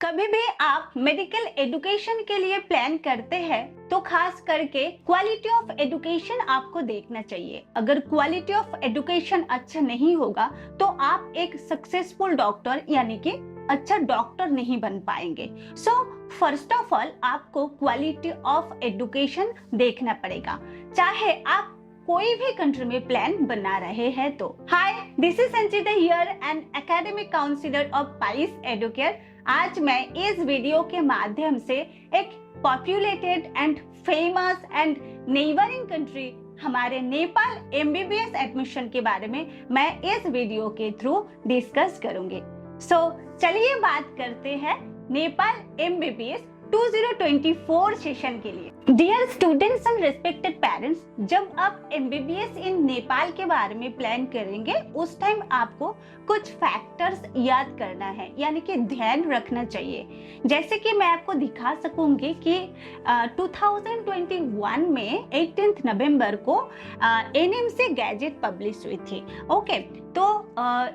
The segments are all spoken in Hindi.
कभी भी आप मेडिकल एजुकेशन के लिए प्लान करते हैं तो खास करके क्वालिटी ऑफ एजुकेशन आपको देखना चाहिए। अगर क्वालिटी ऑफ एजुकेशन अच्छा नहीं होगा तो आप एक सक्सेसफुल डॉक्टर यानी कि अच्छा डॉक्टर नहीं बन पाएंगे। सो फर्स्ट ऑफ ऑल आपको क्वालिटी ऑफ एजुकेशन देखना पड़ेगा, चाहे आप कोई भी कंट्री में प्लान बना रहे हैं तो। Hi, this is Sanchita here, an academic counsellor of पाइस एडुकेयर। आज मैं इस वीडियो के माध्यम से एक populated and famous and neighbouring country हमारे नेपाल एमबीबीएस एडमिशन के बारे में मैं इस वीडियो के थ्रू डिस्कस करूंगी। चलिए बात करते हैं नेपाल एमबीबीएस 2024 सेशन के लिए। Dear students and respected parents, जब आप एमबीबीएस इन नेपाल के बारे में प्लान करेंगे उस टाइम आपको कुछ फैक्टर्स याद करना है, यानी कि ध्यान रखना चाहिए। जैसे कि मैं आपको दिखा सकूंगी कि 2021 में 18 नवंबर को एनएमसी गैजेट पब्लिश हुई थी। ओके, तो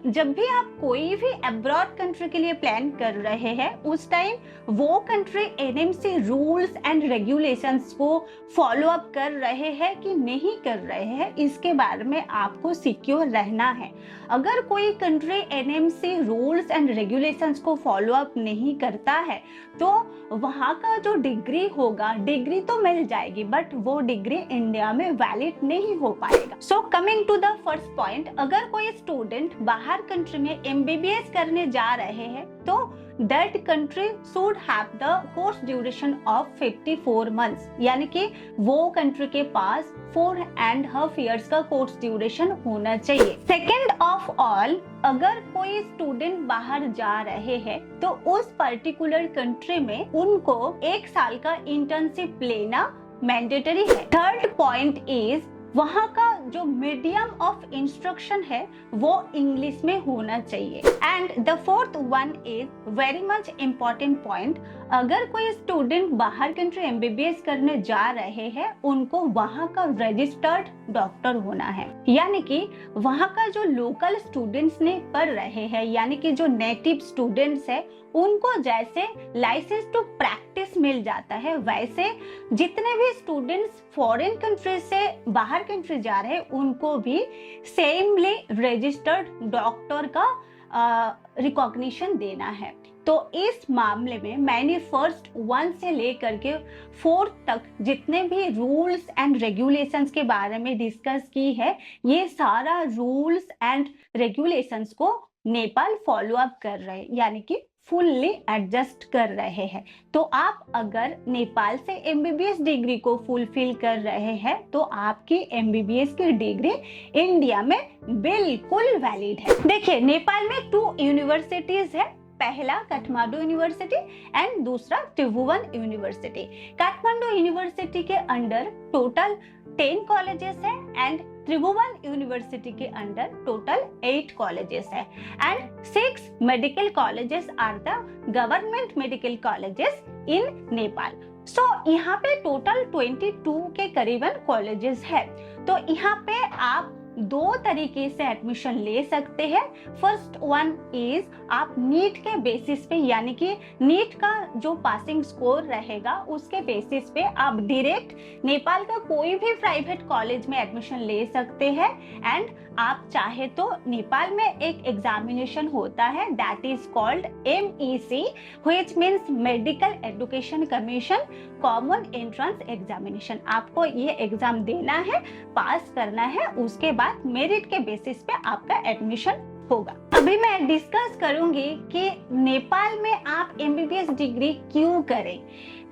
जब भी आप कोई भी अब्रॉड कंट्री के लिए प्लान कर रहे हैं उस टाइम वो country NMC rules and regulations को फॉलो अप कर रहे हैं कि नहीं कर रहे हैं, इसके बारे में आपको सिक्योर रहना है। अगर कोई country NMC rules and regulations को फॉलो अप नहीं करता है तो वहां का जो डिग्री होगा, डिग्री तो मिल जाएगी बट वो डिग्री इंडिया में वैलिड नहीं हो पाएगा। So coming to the first point, अगर कोई स्टूडेंट बाहर कंट्री में एमबीबीएस करने जा रहे हैं तो that country should have the course duration of 54 months, यानी कि वो कंट्री के पास 4.5 इयर्स का कोर्स ड्यूरेशन होना चाहिए। सेकेंड ऑफ ऑल, अगर कोई स्टूडेंट बाहर जा रहे हैं तो उस पर्टिकुलर कंट्री में उनको 1 साल का इंटर्नशिप लेना मैंडेटरी है। थर्ड पॉइंट इज वहाँ का जो मीडियम ऑफ इंस्ट्रक्शन है वो इंग्लिश में होना चाहिए। And the fourth one is very much important point, अगर कोई स्टूडेंट बाहर कंट्री एमबीबीएस करने जा रहे हैं उनको वहाँ का रजिस्टर्ड डॉक्टर होना है, यानी कि वहाँ का जो लोकल स्टूडेंट्स ने पढ़ रहे हैं यानी कि जो नेटिव स्टूडेंट्स है उनको जैसे लाइसेंस टू प्रैक्टिस मिल जाता है वैसे जितने भी स्टूडेंट्स फॉरेन कंट्री से बाहर कंट्री जा रहे हैं उनको भी सेमली रजिस्टर्ड डॉक्टर का रिकॉग्निशन देना है। तो इस मामले में मैंने फर्स्ट 1 से लेकर के 4 तक जितने भी रूल्स एंड रेगुलेशंस के बारे में डिस्कस की है, ये सारा रूल्स एंड रेगुलेशंस को नेपाल फॉलो अप कर रहे हैं, यानी कि फुल्ली एडजस्ट कर रहे हैं। तो आप अगर नेपाल से एमबीबीएस डिग्री को फुलफिल कर रहे हैं तो आपकी एमबीबीएस की डिग्री इंडिया में बिल्कुल वैलिड है। देखिए, नेपाल में 2 यूनिवर्सिटीज है, पहला काठमांडू यूनिवर्सिटी एंड दूसरा त्रिभुवन यूनिवर्सिटी। काठमांडू यूनिवर्सिटी के अंडर टोटल 10 कॉलेजेस है एंड त्रिभुवन यूनिवर्सिटी के अंडर टोटल 8 कॉलेजेस है and 6 medical colleges are the government medical colleges in Nepal. So यहाँ पे टोटल 22 के करीबन कॉलेजेस है। तो यहाँ पे आप 2 तरीके से एडमिशन ले सकते हैं। फर्स्ट वन इज आप नीट के बेसिस पे, यानी कि नीट का जो पासिंग स्कोर रहेगा उसके बेसिस पे आप डायरेक्ट नेपाल का कोई भी प्राइवेट कॉलेज में एडमिशन ले सकते हैं। एंड आप चाहे तो नेपाल में एक एग्जामिनेशन होता है that is called MEC which means medical education commission common entrance examination. आपको ये एग्जाम देना है, पास करना है, उसके बाद मेरिट के बेसिस पे आपका एडमिशन होगा। अभी मैं डिस्कस करूंगी कि नेपाल में आप एमबीबीएस डिग्री क्यों करें।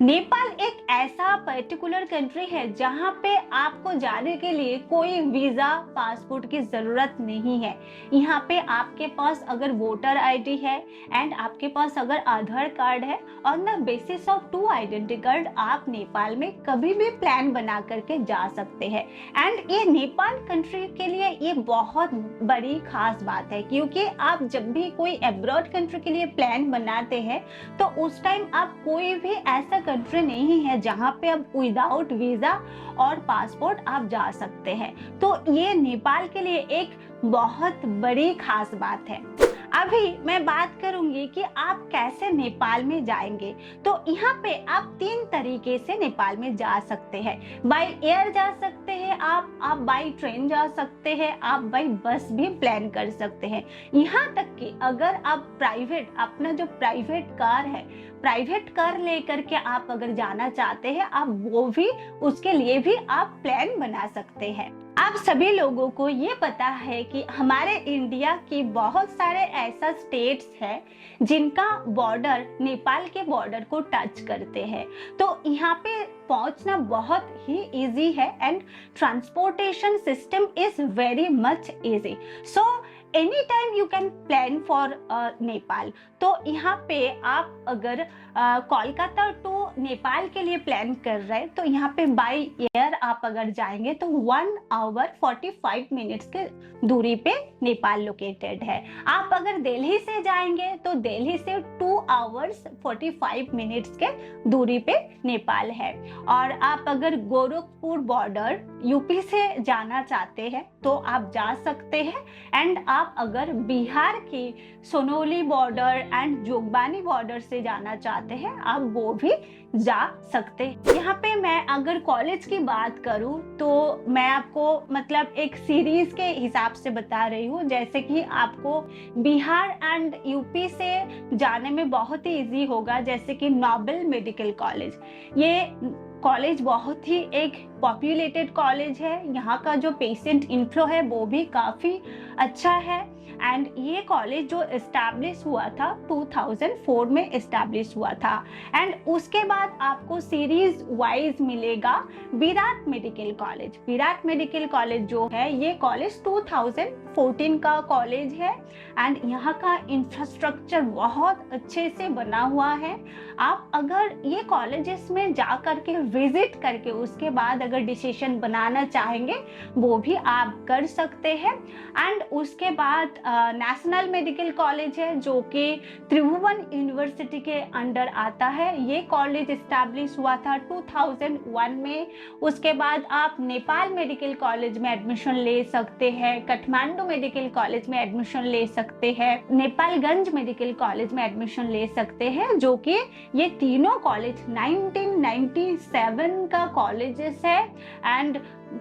नेपाल एक ऐसा पर्टिकुलर कंट्री है जहां पे आपको जाने के लिए कोई वीजा पासपोर्ट की जरूरत नहीं है। यहाँ पे आपके पास अगर वोटर आईडी है एंड आपके पास अगर आधार कार्ड है, on the basis of 2 identity card आप नेपाल में कभी भी प्लान बना करके जा सकते हैं। एंड ये नेपाल कंट्री के लिए ये बहुत बड़ी खास बात है, क्योंकि आप जब भी कोई अब्रॉड कंट्री के लिए प्लान बनाते हैं तो उस टाइम आप कोई भी ऐसा कंट्री नहीं है जहां पे अब विदाउट वीजा और पासपोर्ट आप जा सकते हैं। तो ये नेपाल के लिए एक बहुत बड़ी खास बात है। अभी मैं बात करूंगी कि आप कैसे नेपाल में जाएंगे। तो यहाँ पे आप 3 तरीके से नेपाल में जा सकते हैं। बाय एयर जा सकते हैं आप बाय ट्रेन जा सकते हैं, आप बाय बस भी प्लान कर सकते हैं। यहाँ तक कि अगर आप अपना जो प्राइवेट कार है, प्राइवेट कार लेकर के आप अगर जाना चाहते हैं, आप वो भी, उसके लिए भी आप प्लान बना सकते हैं। आप सभी लोगों को ये पता है कि हमारे इंडिया की बहुत सारे ऐसा स्टेट्स है जिनका बॉर्डर नेपाल के बॉर्डर को टच करते हैं। तो यहाँ पे पहुंचना बहुत ही इजी है and transportation system is very much easy. So any time you can plan for Nepal. तो यहाँ पे आप अगर कोलकाता टू नेपाल के लिए प्लान कर रहे हैं, तो यहाँ पे बाय एयर आप अगर जाएंगे तो 1 आवर 45 मिनट्स के दूरी पे नेपाल लोकेटेड है। आप अगर दिल्ली से जाएंगे तो दिल्ली से 2 आवर्स 45 मिनट्स के दूरी पे नेपाल है। और आप अगर गोरखपुर बॉर्डर यूपी से जाना चाहते हैं तो आप जा सकते हैं। एंड आप अगर बिहार की Sonauli border and Jogbani border से जाना चाहते हैं, आप वो भी जा सकते हैं। यहाँ पे मैं अगर कॉलेज की बात करूँ तो मैं आपको मतलब एक सीरीज के हिसाब से बता रही हूँ। जैसे कि आपको बिहार एंड यूपी से जाने में बहुत ही इजी होगा, जैसे कि नोबेल मेडिकल कॉलेज। ये कॉलेज बहुत ही एक पॉपुलेटेड कॉलेज है। यहाँ का जो पेशेंट इन्फ्लो है वो भी काफ़ी अच्छा है। एंड ये कॉलेज जो इस्टेब्लिश हुआ था 2004 में इस्टेब्लिश हुआ था। एंड उसके बाद आपको सीरीज वाइज मिलेगा Virat medical college. Virat medical college जो है ये कॉलेज 2014 का कॉलेज है। एंड यहाँ का इंफ्रास्ट्रक्चर बहुत अच्छे से बना हुआ है। आप अगर ये कॉलेजेस में जा करके विजिट करके उसके बाद अगर डिसीजन बनाना चाहेंगे वो भी आप कर सकते हैं। एंड उसके बाद नेशनल मेडिकल कॉलेज है जो कि त्रिभुवन यूनिवर्सिटी के अंडर आता है। ये कॉलेज इस्टेब्लिश हुआ था 2001 में। उसके बाद आप नेपाल मेडिकल कॉलेज में एडमिशन ले सकते हैं, काठमांडू मेडिकल कॉलेज में एडमिशन ले सकते हैं, नेपालगंज मेडिकल कॉलेज में एडमिशन ले सकते हैं, जो कि ये तीनों कॉलेज 1997 का कॉलेजेस है एंड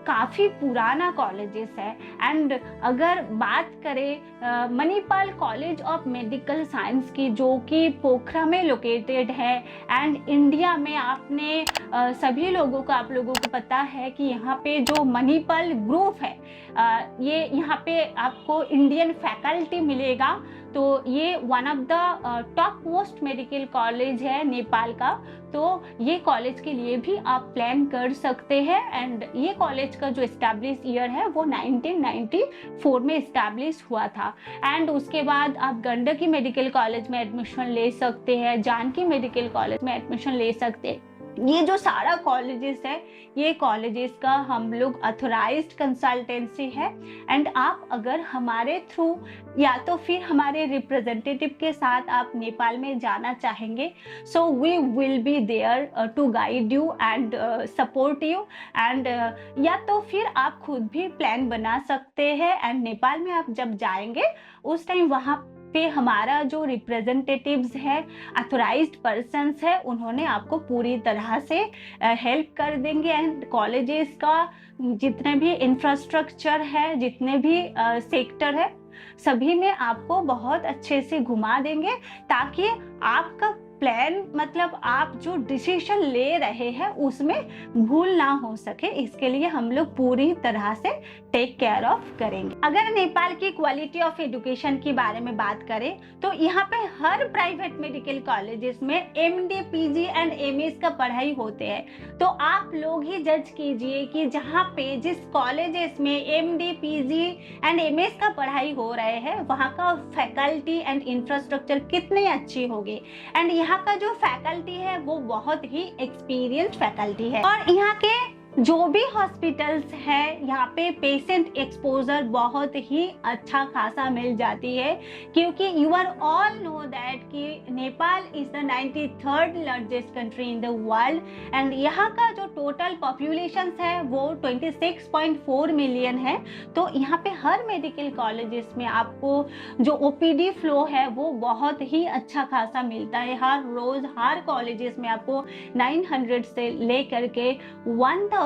काफ़ी पुराना कॉलेजेस है। एंड अगर बात करें Manipal college of medical science की, जो कि पोखरा में लोकेटेड है। एंड इंडिया में आपने सभी लोगों को, आप लोगों को पता है कि यहाँ पे जो मणिपाल ग्रुप है, ये यहाँ पे आपको इंडियन फैकल्टी मिलेगा। तो ये one of the top most medical college है नेपाल का। तो ये कॉलेज के लिए भी आप प्लान कर सकते हैं। एंड ये कॉलेज का जो इस्टेब्लिश ईयर है वो 1994 में इस्टेब्लिश हुआ था। एंड उसके बाद आप गंडकी मेडिकल कॉलेज में एडमिशन ले सकते हैं, जानकी मेडिकल कॉलेज में एडमिशन ले सकते हैं। ये जो सारा कॉलेजेस है, ये कॉलेजेस का हम लोग अथोराइज्ड कंसल्टेंसी है। एंड आप अगर हमारे थ्रू या तो फिर हमारे रिप्रेजेंटेटिव के साथ आप नेपाल में जाना चाहेंगे, so we will be there to guide you and support you. And या तो फिर आप खुद भी प्लान बना सकते हैं। एंड नेपाल में आप जब जाएंगे उस टाइम वहाँ पे हमारा जो रिप्रेजेंटेटिव्स है, अथोराइज्ड पर्सन्स है, उन्होंने आपको पूरी तरह से हेल्प कर देंगे। एंड कॉलेजेस का जितने भी इंफ्रास्ट्रक्चर है, जितने भी सेक्टर है, सभी में आपको बहुत अच्छे से घुमा देंगे, ताकि आपका प्लान मतलब आप जो डिसीजन ले रहे हैं उसमें भूल ना हो सके। इसके लिए हम लोग पूरी तरह से टेक केयर ऑफ करेंगे। अगर नेपाल की क्वालिटी ऑफ एजुकेशन के बारे में बात करें तो यहाँ पे हर प्राइवेट मेडिकल कॉलेजेस में एमडी, पीजी एंड एमएस का पढ़ाई होते हैं। तो आप लोग ही जज कीजिए कि जहाँ पे जिस कॉलेजेस में एमडी, पीजी एंड एमएस का पढ़ाई हो रहे हैं वहाँ का फैकल्टी एंड इंफ्रास्ट्रक्चर कितनी अच्छी होगी। एंड यहाँ का जो फैकल्टी है वो बहुत ही एक्सपीरियंस्ड फैकल्टी है। और यहाँ के जो भी हॉस्पिटल्स है यहाँ पे पेशेंट एक्सपोजर बहुत ही अच्छा खासा मिल जाती है, क्योंकि you are all know that कि Nepal is the 93rd largest country in the world and यहाँ का जो टोटल पॉपुलेशन है वो 26.4 मिलियन है। तो यहाँ पे हर मेडिकल कॉलेजेस में आपको जो ओपीडी फ्लो है वो बहुत ही अच्छा खासा मिलता है। हर रोज हर कॉलेजेस में आपको 900 से लेकर के 1500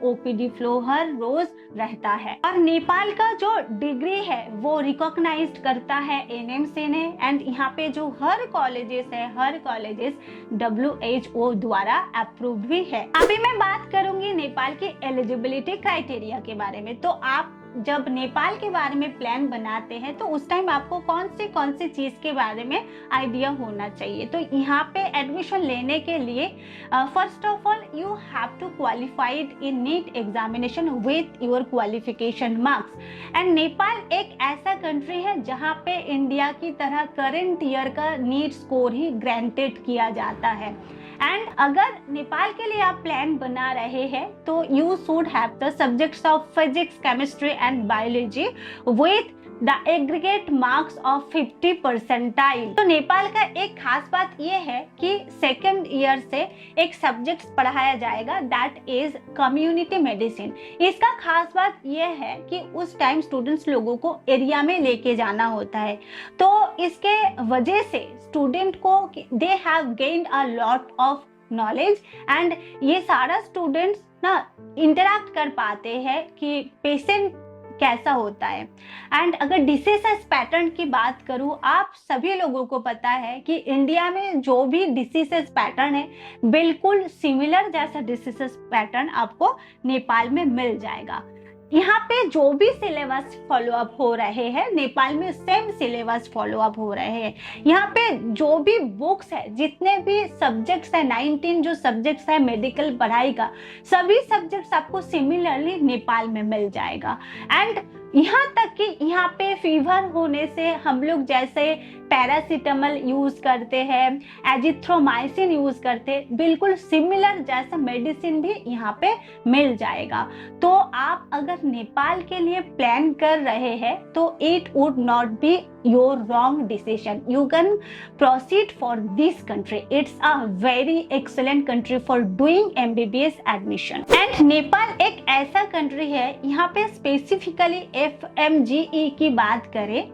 ओपीडी फ्लो हर रोज रहता है। और नेपाल का जो डिग्री है वो रिकॉग्नाइज्ड करता है एनएमसी ने एंड यहाँ पे जो हर कॉलेजेस है हर कॉलेजेस WHO द्वारा अप्रूव्ड भी है। अभी मैं बात करूंगी नेपाल की एलिजिबिलिटी क्राइटेरिया के बारे में। तो आप जब नेपाल के बारे में प्लान बनाते हैं तो उस टाइम आपको कौन सी चीज के बारे में आइडिया होना चाहिए। तो यहाँ पे एडमिशन लेने के लिए first of all you have to qualified in NEET examination with your qualification marks. And Nepal एक ऐसा कंट्री है जहाँ पे इंडिया की तरह करंट ईयर का नीट स्कोर ही ग्रांटेड किया जाता है। एंड अगर नेपाल के लिए आप प्लान बना रहे हैं तो you should have the subjects of physics, chemistry and biology with the aggregate marks of 50 percentile. तो नेपाल का एक खास बात यह है कि सेकेंड ईयर से एक सब्जेक्ट पढ़ाया जाएगा दैट इज कम्युनिटी मेडिसिन। इसका खास बात यह है कि उस टाइम स्टूडेंट्स लोगों को एरिया में लेके जाना होता है, तो इसके वजह से स्टूडेंट को they have gained a lot of knowledge and ये सारा स्टूडेंट्स ना इंटरैक्ट कर पाते हैं कि पेशेंट कैसा होता है। एंड अगर डिसीजेस पैटर्न की बात करूं, आप सभी लोगों को पता है कि इंडिया में जो भी डिसीजेस पैटर्न है बिल्कुल सिमिलर जैसा डिसीजेस पैटर्न आपको नेपाल में मिल जाएगा। यहाँ पे जो भी सिलेबस फॉलो अप हो रहे हैं नेपाल में सेम सिलेबस फॉलो अप हो रहे हैं। यहाँ पे जो भी बुक्स है, जितने भी सब्जेक्ट्स है, 19 जो सब्जेक्ट्स है मेडिकल पढ़ाई का, सभी सब्जेक्ट्स आपको सिमिलरली नेपाल में मिल जाएगा। एंड यहाँ तक कि यहाँ पे फीवर होने से हम लोग जैसे पैरासीटामोल यूज करते हैं, एजिथ्रोमाइसिन यूज करते हैं, बिल्कुल सिमिलर जैसा मेडिसिन भी यहाँ पे मिल जाएगा। तो आप अगर नेपाल के लिए प्लान कर रहे हैं तो it would not be your wrong decision. You can proceed for this country. It's a very excellent country for doing MBBS admission. And Nepal एक ऐसा कंट्री है, यहाँ पे स्पेसिफिकली FMGE की बात करें,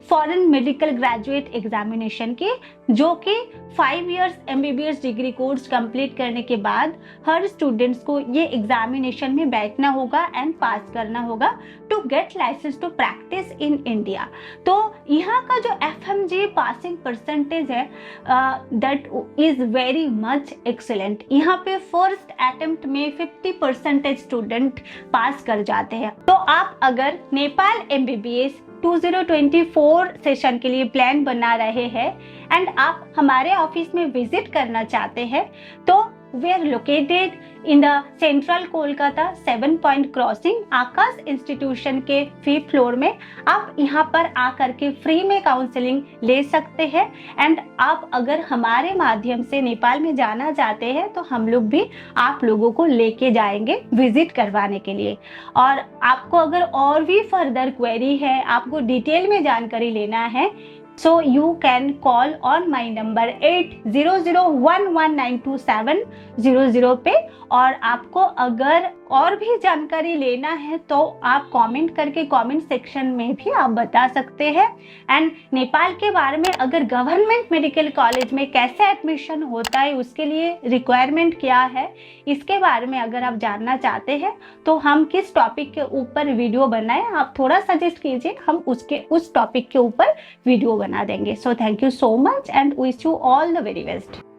फॉरेन मेडिकल ग्रेजुएट एग्जामिनेशन की, जो कि 5 years MBBS degree course complete करने के बाद हर स्टूडेंट्स को ये एग्जामिनेशन में बैठना होगा एंड पास करना होगा to get licence to practise in India. तो यहाँ का जो FMG पासिंग परसेंटेज है that is very much excellent. यहाँ पे फर्स्ट अटेम्प्ट में 50% स्टूडेंट पास कर जाते हैं। तो आप अगर नेपाल MBBS 2024 सेशन के लिए प्लान बना रहे हैं एंड आप हमारे ऑफिस में विजिट करना चाहते हैं तो we are located in the central Kolkata 7 point crossing Aakash institution के 5th फ्लोर में। आप यहाँ पर आकर के फ्री में काउंसलिंग ले सकते हैं। एंड आप अगर हमारे माध्यम से नेपाल में जाना चाहते हैं तो हम लोग भी आप लोगों को लेके जाएंगे विजिट करवाने के लिए। और आपको अगर और भी फर्दर क्वेरी है, आपको डिटेल में जानकारी लेना है, so you can call on my number 8001192700 पे। और आपको अगर और भी जानकारी लेना है तो आप कमेंट करके कमेंट सेक्शन में भी आप बता सकते हैं। एंड नेपाल के बारे में अगर गवर्नमेंट मेडिकल कॉलेज में कैसे एडमिशन होता है, उसके लिए रिक्वायरमेंट क्या है, इसके बारे में अगर आप जानना चाहते हैं तो हम किस टॉपिक के ऊपर वीडियो बनाएं, आप थोड़ा सजेस्ट कीजिए, हम उस टॉपिक के ऊपर वीडियो बना देंगे। So thank you so much and wish you all the very best.